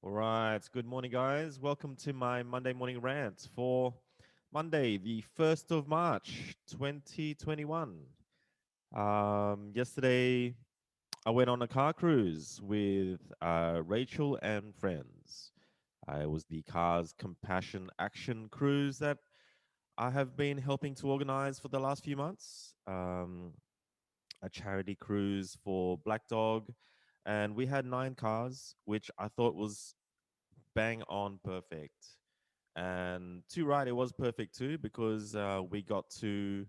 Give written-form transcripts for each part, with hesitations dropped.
All right. Good morning, guys. Welcome to my Monday morning rant for Monday, the 1st of March, 2021. Yesterday, I went on a car cruise with Rachel and friends. It was the Cars Compassion Action Cruise that I have been helping to organize for the last few months. A charity cruise for Black Dog. And we had 9 cars, which I thought was bang on perfect. And to right, it was perfect too because we got to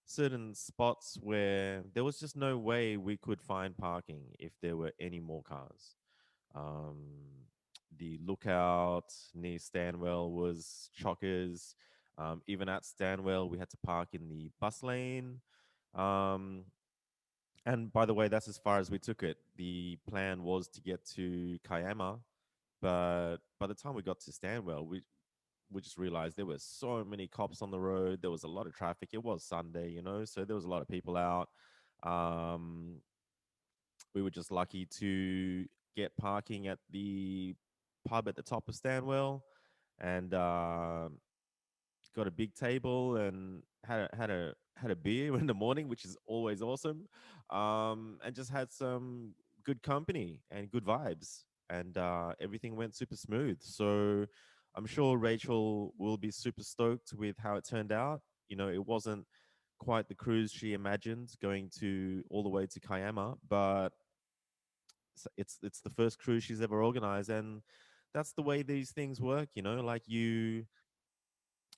certain spots where there was just no way we could find parking if there were any more cars. Um, the lookout near Stanwell was chockers. Even at Stanwell, we had to park in the bus lane. Um, and by the way, that's as far as we took it. The plan was to get to Kiama, but by the time we got to Stanwell, we just realized there were so many cops on the road. There was a lot of traffic. It was Sunday, so there was a lot of people out. Um, we were just lucky to get parking at the pub at the top of Stanwell, and got a big table and had a beer in the morning, which is always awesome, and just had some good company and good vibes, and everything went super smooth. So I'm sure Rachel will be super stoked with how it turned out. It wasn't quite the cruise she imagined going to all the way to Kiama, but it's the first cruise she's ever organized, and that's the way these things work. Like you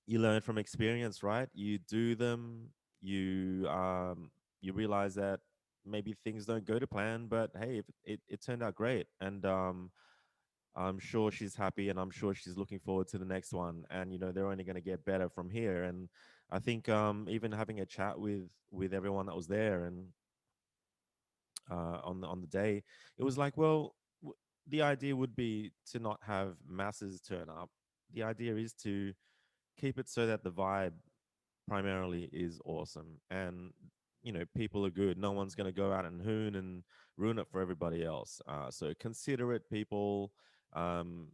learn from experience, right? You do them, you realize that maybe things don't go to plan, but hey, it turned out great, and I'm sure she's happy, and I'm sure she's looking forward to the next one. And they're only going to get better from here. And I think even having a chat with everyone that was there and on the day, it was like, well, the idea would be to not have masses turn up. The idea is to keep it so that the vibe primarily is awesome, and people are good. No one's going to go out and hoon and ruin it for everybody else. So considerate people. um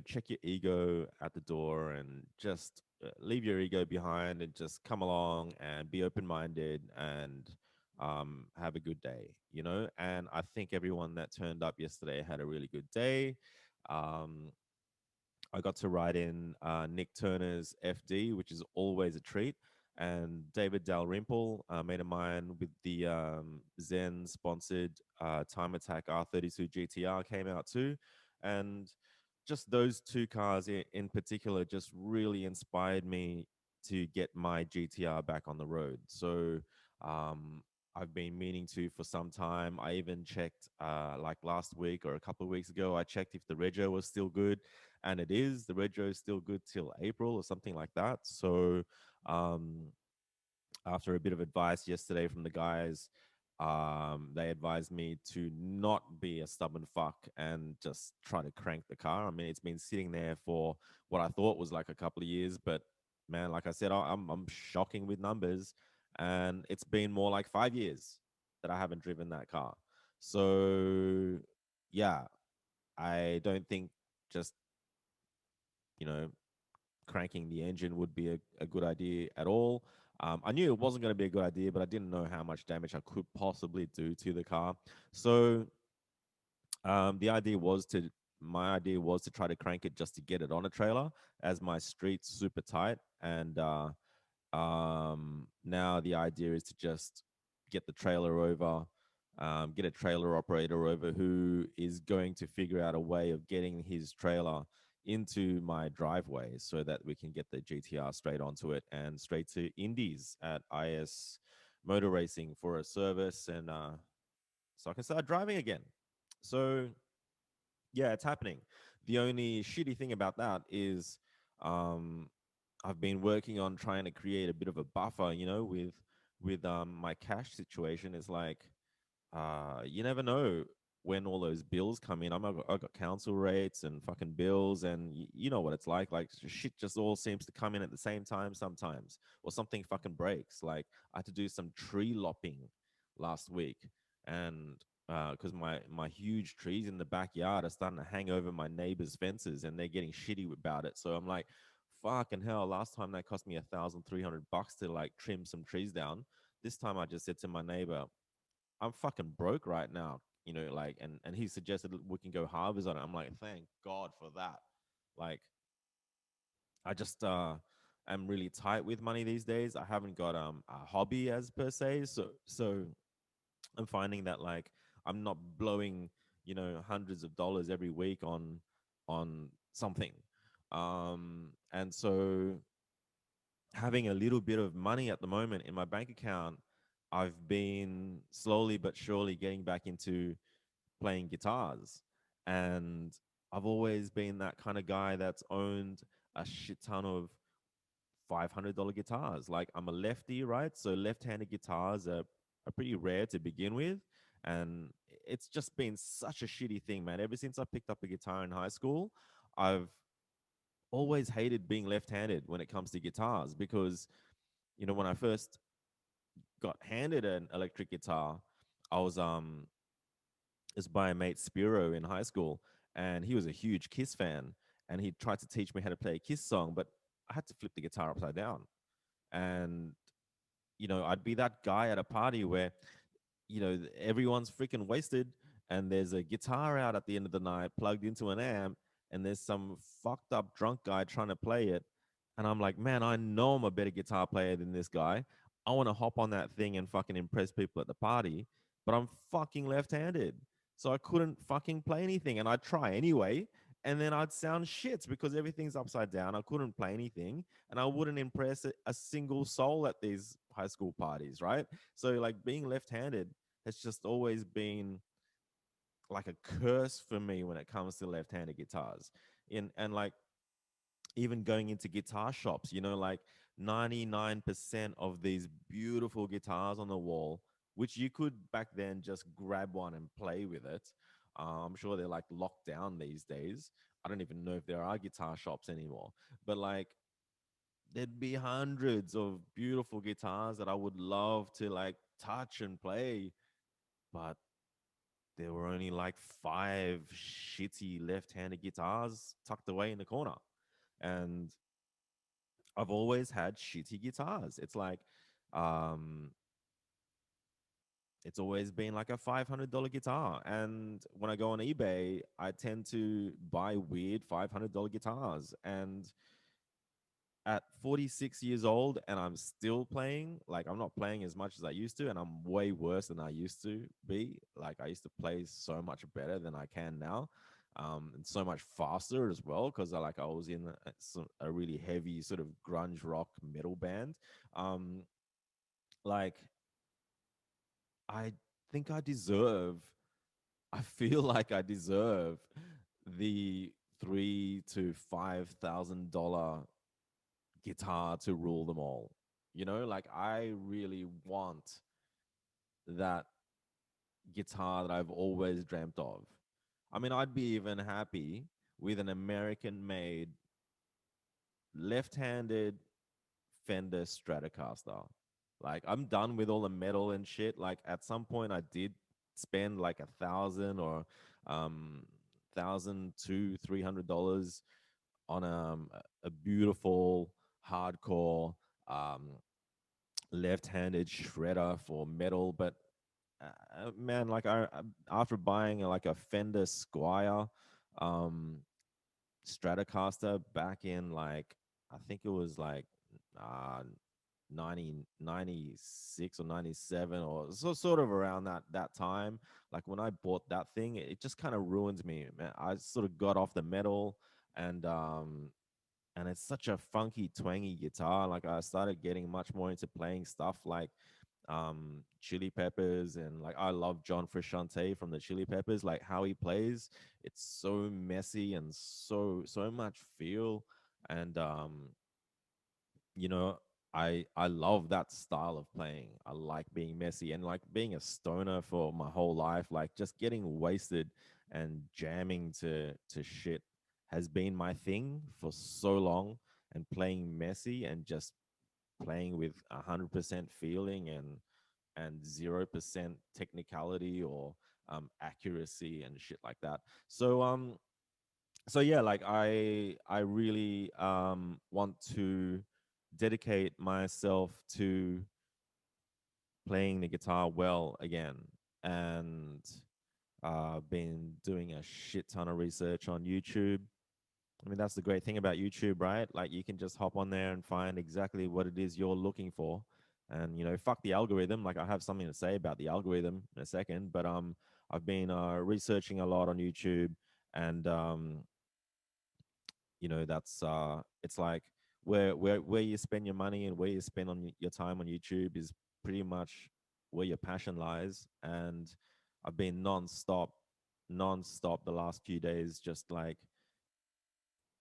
Check your ego at the door and just leave your ego behind and just come along and be open-minded and have a good day. And I think everyone that turned up yesterday had a really good day. um I got to ride in Nick Turner's FD, which is always a treat. And David Dalrymple, a mate of mine with the Zen sponsored Time Attack R32 GTR, came out too. And just those 2 cars in particular just really inspired me to get my GTR back on the road. So um, I've been meaning to for some time. I even checked like last week or a couple of weeks ago, I checked if the rego was still good, and it is. The retro is still good till April or something like that. So um, after a bit of advice yesterday from the guys, they advised me to not be a stubborn fuck and just try to crank the car. I mean, it's been sitting there for what I thought was like a couple of years, but man, like I said, I'm shocking with numbers, and it's been more like 5 years that I haven't driven that car. So yeah, I don't think just you know cranking the engine would be a good idea at all. I knew it wasn't going to be a good idea, but I didn't know how much damage I could possibly do to the car. So the idea was to my idea was to try to crank it just to get it on a trailer, as my street's super tight. And now the idea is to just get the trailer over, get a trailer operator over who is going to figure out a way of getting his trailer into my driveway so that we can get the GTR straight onto it and straight to Indies at IS Motor Racing for a service, and so I can start driving again. So yeah, it's happening. The only shitty thing about that is um, I've been working on trying to create a bit of a buffer, with my cash situation. Is like you never know when all those bills come in. I got council rates and fucking bills, and you know what it's like. Like shit just all seems to come in at the same time sometimes, or something fucking breaks. Like I had to do some tree lopping last week, and because my huge trees in the backyard are starting to hang over my neighbors' fences, and they're getting shitty about it. So I'm like, fucking hell! Last time that cost me $1,300 to like trim some trees down. This time I just said to my neighbor, I'm fucking broke right now. Like, and he suggested we can go harvest on it. I'm like, thank God for that. Like, I just am really tight with money these days. I haven't got a hobby as per se, so I'm finding that like I'm not blowing hundreds of dollars every week on something, and so having a little bit of money at the moment in my bank account, I've been slowly but surely getting back into playing guitars. And I've always been that kind of guy that's owned a shit ton of $500 guitars. Like, I'm a lefty, right? So left-handed guitars are pretty rare to begin with. And it's just been such a shitty thing, man. Ever since I picked up a guitar in high school, I've always hated being left-handed when it comes to guitars because, when I first got handed an electric guitar, I was by a mate Spiro in high school, and he was a huge Kiss fan, and he tried to teach me how to play a Kiss song, but I had to flip the guitar upside down. And I'd be that guy at a party where everyone's freaking wasted, and there's a guitar out at the end of the night plugged into an amp, and there's some fucked up drunk guy trying to play it. And I'm like, man, I know I'm a better guitar player than this guy. I want to hop on that thing and fucking impress people at the party, but I'm fucking left-handed. So I couldn't fucking play anything. And I'd try anyway. And then I'd sound shit because everything's upside down. I couldn't play anything. And I wouldn't impress a single soul at these high school parties, right? So, like, being left-handed has just always been like a curse for me when it comes to left-handed guitars. And like, even going into guitar shops, like 99% of these beautiful guitars on the wall, which you could back then just grab one and play with it. I'm sure they're like locked down these days. I don't even know if there are guitar shops anymore, but like, there'd be hundreds of beautiful guitars that I would love to like touch and play, but there were only like five shitty left-handed guitars tucked away in the corner. And I've always had shitty guitars. Um, it's always been like a $500 guitar. And when I go on eBay, I tend to buy weird $500 guitars. And at 46 years old, and I'm still playing, like, I'm not playing as much as I used to, and I'm way worse than I used to be. Like, I used to play so much better than I can now. And so much faster as well, because I was in a really heavy sort of grunge rock metal band. Um, like, I think I feel like I deserve the $3,000 to $5,000 guitar to rule them all. Like, I really want that guitar that I've always dreamt of. I mean, I'd be even happy with an American made left handed Fender Stratocaster. Like, I'm done with all the metal and shit. Like, at some point I did spend like 1,000 or um $1,000 to $300 on a beautiful hardcore um left-handed shredder for metal. But man, like, after buying like a Fender Squire um Stratocaster back in, like, I think it was like uh 1996 or 97, or so, sort of around that time. Like, when I bought that thing, it just kind of ruined me, man. I sort of got off the metal, and it's such a funky twangy guitar. Like, I started getting much more into playing stuff like Chili Peppers, and like, I love John Frusciante from the Chili Peppers. Like, how he plays, it's so messy and so much feel. And you know I love that style of playing. I like being messy, and like, being a stoner for my whole life, like, just getting wasted and jamming to shit has been my thing for so long. And playing messy and just playing with 100% feeling and 0% technicality, or accuracy and shit like that. So yeah, like I really want to dedicate myself to playing the guitar well again, and been doing a shit ton of research on YouTube. I mean, that's the great thing about YouTube, right? Like you can just hop on there and find exactly what it is you're looking for. And fuck the algorithm. Like I have something to say about the algorithm in a second, but I've been researching a lot on YouTube, and that's it's like where you spend your money and where you spend on your time on YouTube is pretty much where your passion lies. And I've been non-stop the last few days, just like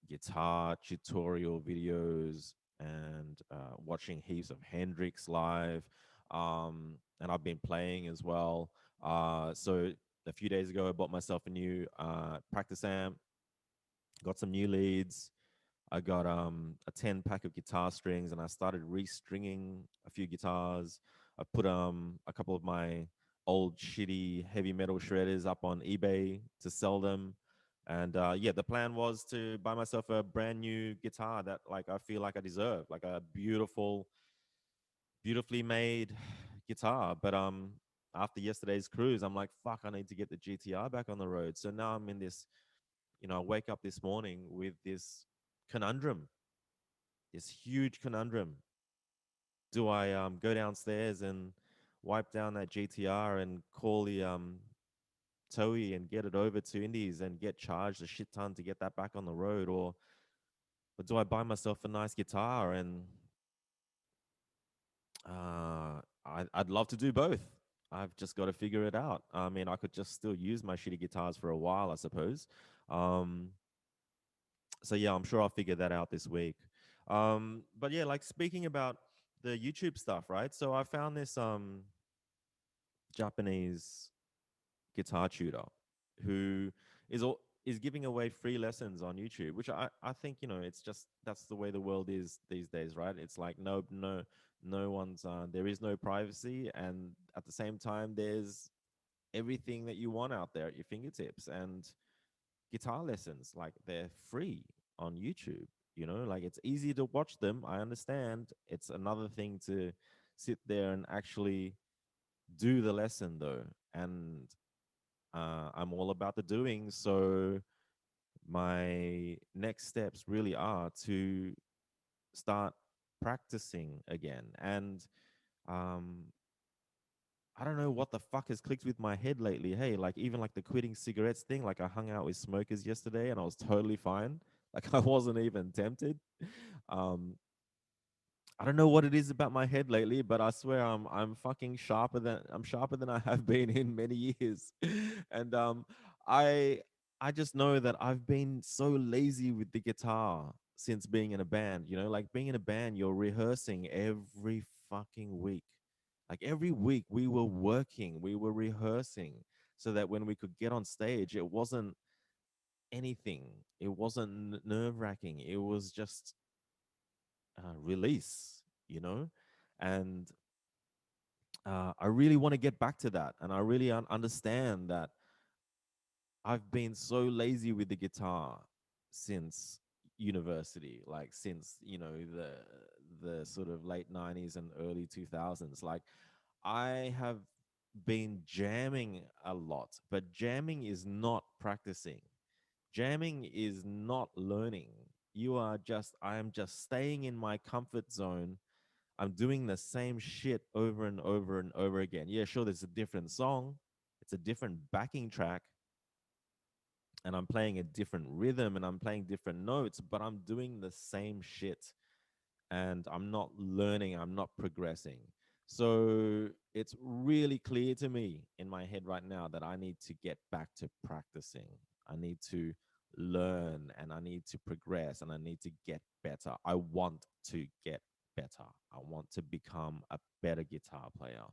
guitar tutorial videos, and watching heaps of Hendrix live. And I've been playing as well. So a few days ago, I bought myself a new practice amp, got some new leads. I got a 10 pack of guitar strings, and I started restringing a few guitars. I put a couple of my old shitty heavy metal shredders up on eBay to sell them. And yeah, the plan was to buy myself a brand new guitar that like I feel like I deserve, like a beautifully made guitar. But after yesterday's cruise, I'm like, fuck, I need to get the GTR back on the road. So now I'm in this, I wake up this morning with this conundrum, this huge conundrum. Do I go downstairs and wipe down that GTR and call the Toei and get it over to Indies and get charged a shit ton to get that back on the road, or do I buy myself a nice guitar? And I'd love to do both. I've just got to figure it out. I mean, I could just still use my shitty guitars for a while, I suppose. Um, so yeah, I'm sure I'll figure that out this week. But yeah, like speaking about the YouTube stuff, right? So I found this Japanese guitar tutor who is giving away free lessons on YouTube, which I think it's just that's the way the world is these days, right? It's like no one's there is no privacy, and at the same time there's everything that you want out there at your fingertips. And guitar lessons, like they're free on YouTube. Like it's easy to watch them. I understand. It's another thing to sit there and actually do the lesson though. And I'm all about the doing. So my next steps really are to start practicing again. And um, I don't know what the fuck has clicked with my head lately. Hey, like even like the quitting cigarettes thing, like I hung out with smokers yesterday and I was totally fine. Like I wasn't even tempted. Um, I don't know what it is about my head lately, but I swear I'm fucking sharper than I have been in many years. And I I just know that I've been so lazy with the guitar since being in a band. Like being in a band, you're rehearsing every fucking week. Like every week we were working, we were rehearsing so that when we could get on stage, it wasn't anything. It wasn't nerve-wracking. It was just release, you know? And I really want to get back to that. And I really understand that I've been so lazy with the guitar since university, like since, the sort of late 90s and early 2000s. Like I have been jamming a lot, but jamming is not practicing. Jamming is not learning. I am just staying in my comfort zone. I'm doing the same shit over and over and over again. Yeah, sure, there's a different song, it's a different backing track, and I'm playing a different rhythm and I'm playing different notes, but I'm doing the same shit and I'm not learning, I'm not progressing. So it's really clear to me in my head right now that I need to get back to practicing. I need to learn and I need to progress and I need to get better. I want to get better. I want to become a better guitar player.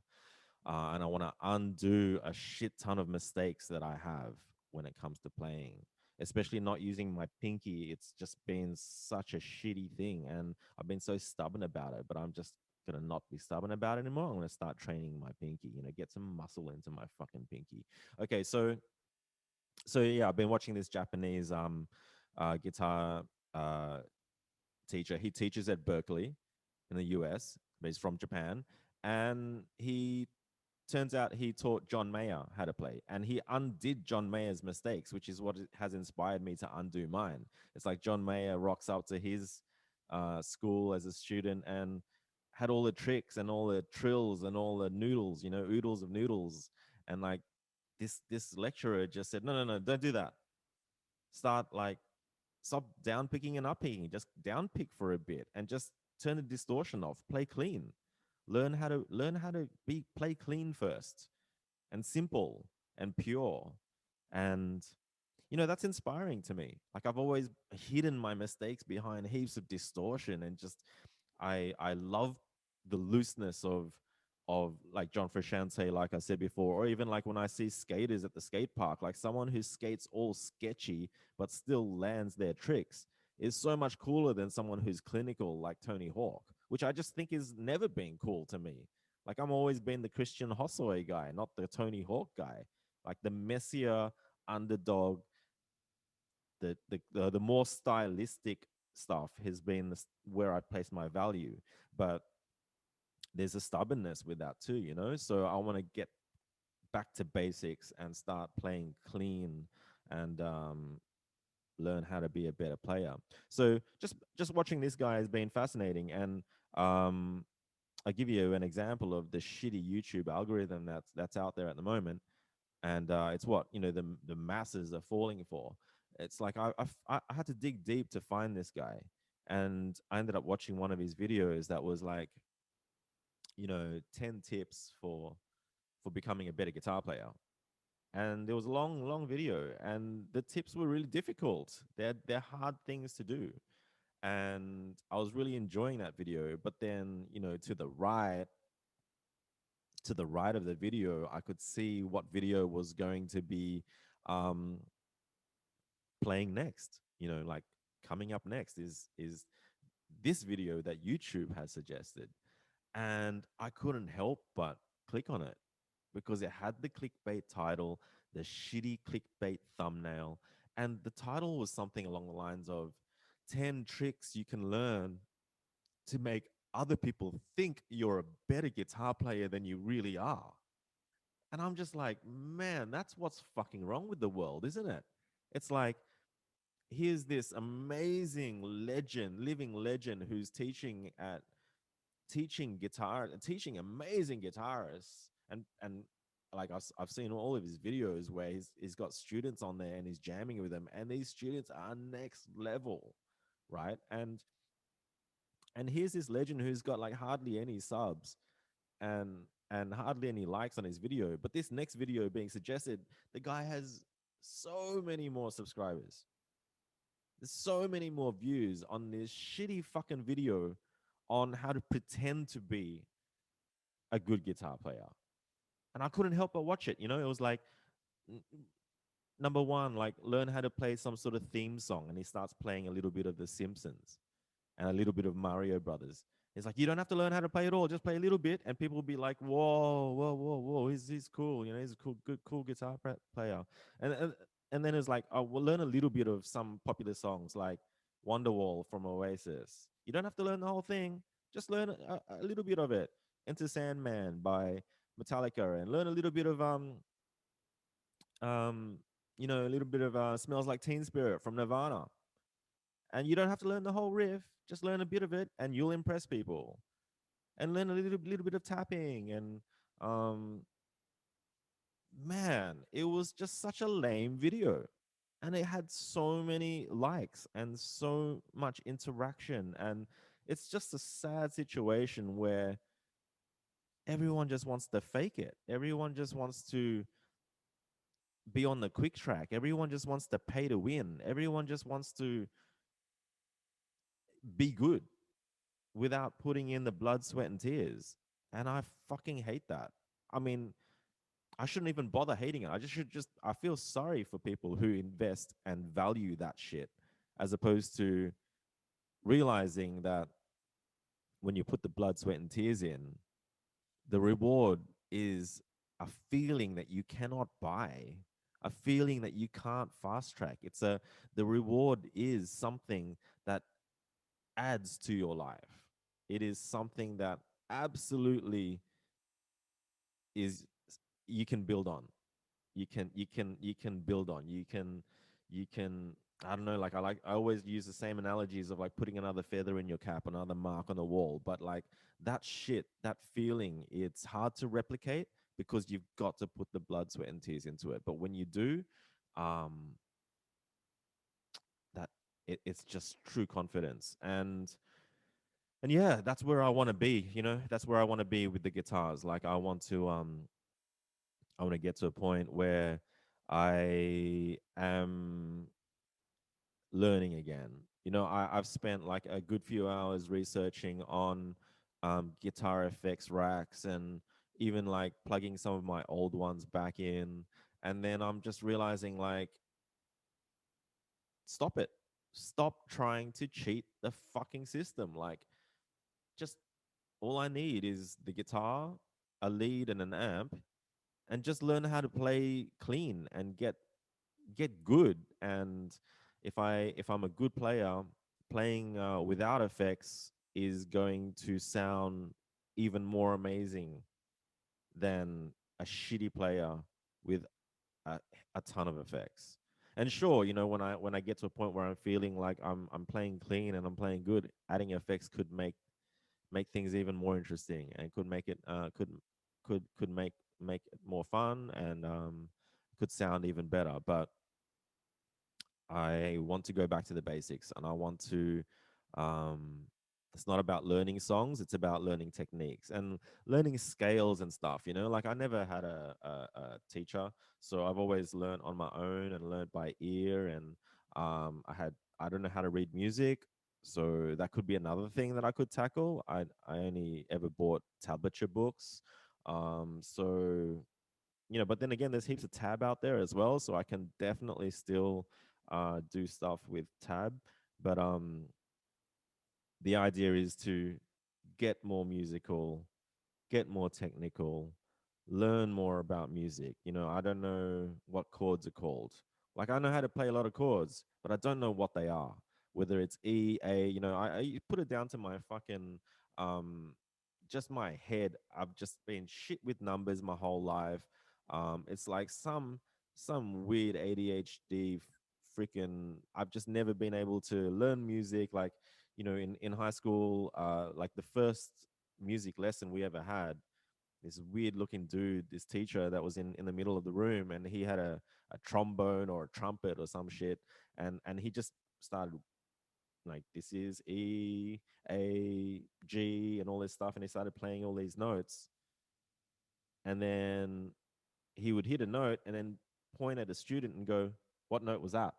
And I want to undo a shit ton of mistakes that I have when it comes to playing, especially not using my pinky. It's just been such a shitty thing, and I've been so stubborn about it. But I'm just gonna not be stubborn about it anymore. I'm gonna start training my pinky. Get some muscle into my fucking pinky. Okay, so yeah, I've been watching this Japanese guitar uh teacher. He teaches at Berkeley in the US, but he's from Japan, and he turns out he taught John Mayer how to play, and he undid John Mayer's mistakes, which is what has inspired me to undo mine. It's like John Mayer rocks up to his school as a student and had all the tricks and all the trills and all the noodles, oodles of noodles, and like this lecturer just said, no, no, no, don't do that. Start like stop down picking and up picking. Just down pick for a bit and just turn the distortion off. Play clean. Learn how to be play clean first and simple and pure. And that's inspiring to me. Like I've always hidden my mistakes behind heaps of distortion and just I love the looseness of like John Frusciante, like I said before, or even like when I see skaters at the skate park, like someone who skates all sketchy but still lands their tricks is so much cooler than someone who's clinical like Tony Hawk, which I just think is never been cool to me. Like I'm always been the Christian Hosoi guy, not the Tony Hawk guy. Like the messier underdog, the more stylistic stuff has been where I place my value. But there's a stubbornness with that too, So I want to get back to basics and start playing clean and learn how to be a better player. So just watching this guy has been fascinating, and um, I give you an example of the shitty YouTube algorithm that's out there at the moment, and it's what the masses are falling for. It's like I had to dig deep to find this guy, and I ended up watching one of his videos that was like 10 tips for becoming a better guitar player. And there was a long video, and the tips were really difficult. They're hard things to do, and I was really enjoying that video. But then to the right of the video, I could see what video was going to be um, playing next. Like coming up next is this video that YouTube has suggested, and I couldn't help but click on it because it had the clickbait title, the shitty clickbait thumbnail, and the title was something along the lines of 10 tricks you can learn to make other people think you're a better guitar player than you really are. And I'm just like, man, that's what's fucking wrong with the world, isn't it? It's like, here's this amazing legend, living legend who's teaching guitar and teaching amazing guitarists, and like I've seen all of his videos where he's got students on there and he's jamming with them, and these students are next level, right? And here's this legend who's got like hardly any subs and and hardly any likes on his video, but this next video being suggested, the guy has so many more subscribers. There's so many more views on this shitty fucking video on how to pretend to be a good guitar player. And I couldn't help but watch it. It was like, number one, like learn how to play some sort of theme song. And he starts playing a little bit of The Simpsons and a little bit of Mario Brothers. It's like, you don't have to learn how to play it all. Just play a little bit. And people will be like, whoa, whoa, whoa, whoa. He's cool. He's a cool guitar player. And, and, and then it's like, oh, we'll learn a little bit of some popular songs like Wonderwall from Oasis. You don't have to learn the whole thing. Just learn a little bit of it. Enter Sandman by Metallica, and learn a little bit of um a little bit of Smells Like Teen Spirit from Nirvana. And you don't have to learn the whole riff. Just learn a bit of it, and you'll impress people. And learn a little bit of tapping. And um, man, it was just such a lame video, and it had so many likes and so much interaction. And it's just a sad situation where everyone just wants to fake it. Everyone just wants to be on the quick track. Everyone just wants to pay to win. Everyone just wants to be good without putting in the blood, sweat, and tears. And I fucking hate that. I mean, I shouldn't even bother hating it. I feel sorry for people who invest and value that shit, as opposed to realizing that when you put the blood, sweat, and tears in, the reward is a feeling that you cannot buy, a feeling that you can't fast track. The reward is something that adds to your life. It is something that absolutely is you can build on. You can build on. You can I don't know, like I always use the same analogies of like putting another feather in your cap, another mark on the wall. But like that shit, that feeling, it's hard to replicate because you've got to put the blood, sweat, and tears into it. But when you do, um, that it's just true confidence. And yeah, that's where I want to be. That's where I want to be with the guitars. Like I want to get to a point where I am learning again. I've spent like a good few hours researching on guitar effects racks and even like plugging some of my old ones back in. And then I'm just realizing, like, stop it. Stop trying to cheat the fucking system. Like, just all I need is the guitar, a lead, and an amp, and just learn how to play clean and get good. And if I'm a good player, playing without effects is going to sound even more amazing than a shitty player with a, a ton of effects. And sure, when I get to a point where I'm feeling like I'm playing clean and I'm playing good, adding effects could make things even more interesting and could make it could make it more fun and could sound even better. But I want to go back to the basics, and I want to. Um, it's not about learning songs; it's about learning techniques and learning scales and stuff. Like I never had a teacher, so I've always learned on my own and learned by ear. And I don't know how to read music, so that could be another thing that I could tackle. I only ever bought tablature books, so but then again, there's heaps of tab out there as well, so I can definitely still do stuff with tab. But the idea is to get more musical, get more technical, learn more about music. I don't know what chords are called. Like I know how to play a lot of chords, but I don't know what they are. Whether it's E, A, I put it down to my fucking um just my head. I've just been shit with numbers my whole life. It's like some weird ADHD freaking. I've just never been able to learn music. Like, in high school, like the first music lesson we ever had, this weird looking dude, this teacher that was in the middle of the room, and he had a trombone or a trumpet or some shit, and he just started like, this is E, A, G, and all this stuff, and he started playing all these notes, and then he would hit a note and then point at a student and go, "What note was that?"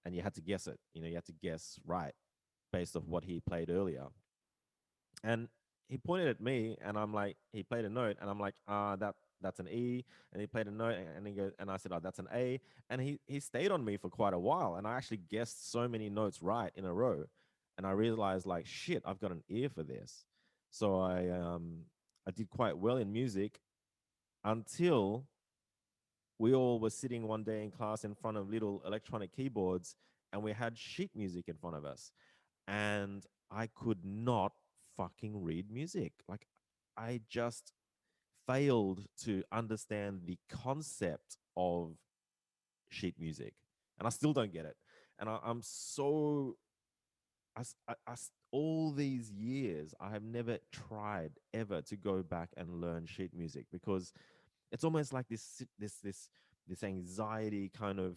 And you had to guess it. You had to guess right based off what he played earlier. And he pointed at me, and I'm like, he played a note, and I'm like, that's an E. And he played a note, and he goes, and I said, oh, that's an A. And he stayed on me for quite a while, and I actually guessed so many notes right in a row, and I realized, like, shit, I've got an ear for this. So I did quite well in music until we all were sitting one day in class in front of little electronic keyboards, and we had sheet music in front of us, and I could not fucking read music. Like, I just failed to understand the concept of sheet music, and I still don't get it. And I'm so all these years, I have never tried ever to go back and learn sheet music because it's almost like this anxiety kind of,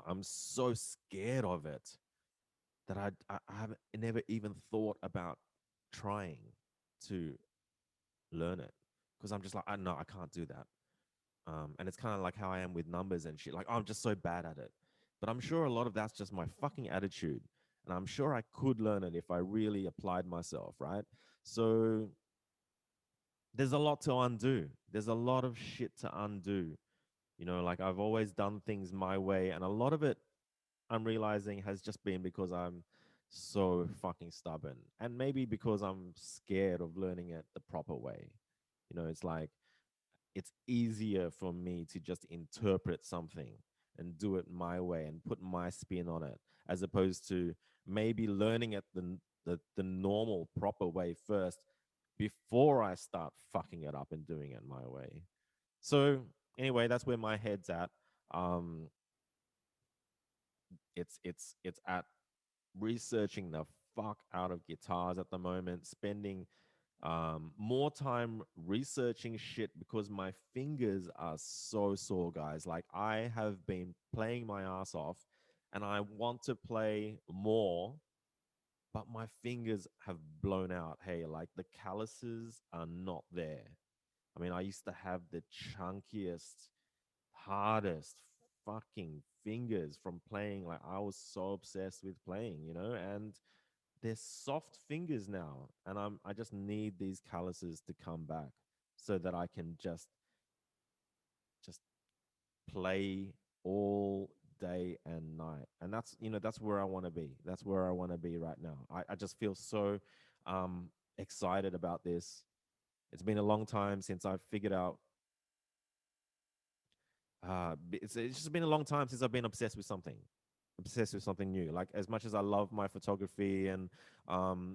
I'm so scared of it that I haven't never even thought about trying to learn it because I'm just like, I know I can't do that. And it's kind of like how I am with numbers and shit. Like, oh, I'm just so bad at it. But I'm sure a lot of that's just my fucking attitude. And I'm sure I could learn it if I really applied myself, right? So there's a lot to undo. There's a lot of shit to undo. Like I've always done things my way. And a lot of it I'm realizing has just been because I'm so fucking stubborn. And maybe because I'm scared of learning it the proper way. It's like it's easier for me to just interpret something and do it my way and put my spin on it, as opposed to maybe learning it the normal proper way first before I start fucking it up and doing it my way. So anyway, that's where my head's at. Um, it's at researching the fuck out of guitars at the moment, spending more time researching shit because my fingers are so sore, guys. Like, I have been playing my ass off and I want to play more, but my fingers have blown out. Hey, like, the calluses are not there. I mean, I used to have the chunkiest, hardest fucking fingers from playing. Like, I was so obsessed with playing, and they're soft fingers now. And I just need these calluses to come back so that I can just play all day and night. And that's where I want to be. That's where I want to be right now. I just feel so excited about this. It's been a long time since I've figured out it's just been a long time since I've been obsessed with something new. Like, as much as I love my photography and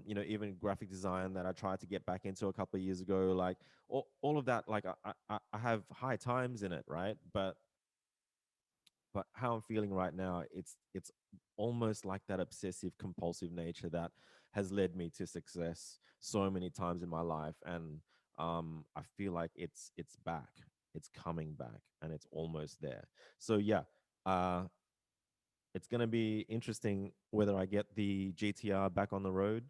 even graphic design that I tried to get back into a couple of years ago, like all of that, like I have high times in it, right? But how I'm feeling right now, it's almost like that obsessive compulsive nature that has led me to success so many times in my life. And I feel like it's back, it's coming back, and it's almost there. So yeah, uh it's going to be interesting whether I get the GTR back on the road.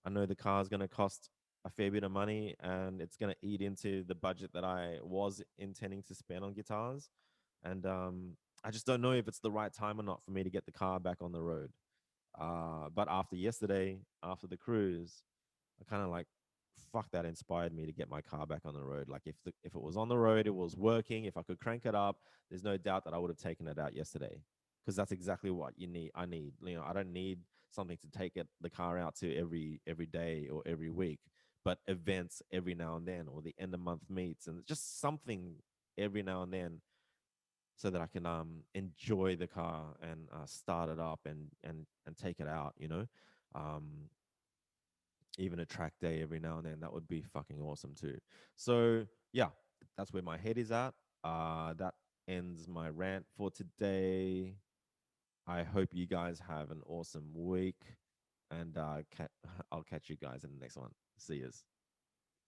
I know the car is going to cost a fair bit of money, and it's going to eat into the budget that I was intending to spend on guitars. And I just don't know if it's the right time or not for me to get the car back on the road. But after yesterday, after the cruise, I kind of like, fuck, that inspired me to get my car back on the road. Like, if it was on the road, it was working, if I could crank it up, there's no doubt that I would have taken it out yesterday, because that's exactly what you need. I need, I don't need something to take the car out to every day or every week, but events every now and then, or the end of month meets, and just something every now and then, so that I can enjoy the car and start it up and take it out. Um, Even a track day every now and then, that would be fucking awesome too. So yeah, that's where my head is at. That ends my rant for today. I hope you guys have an awesome week, and I'll catch you guys in the next one. See yous.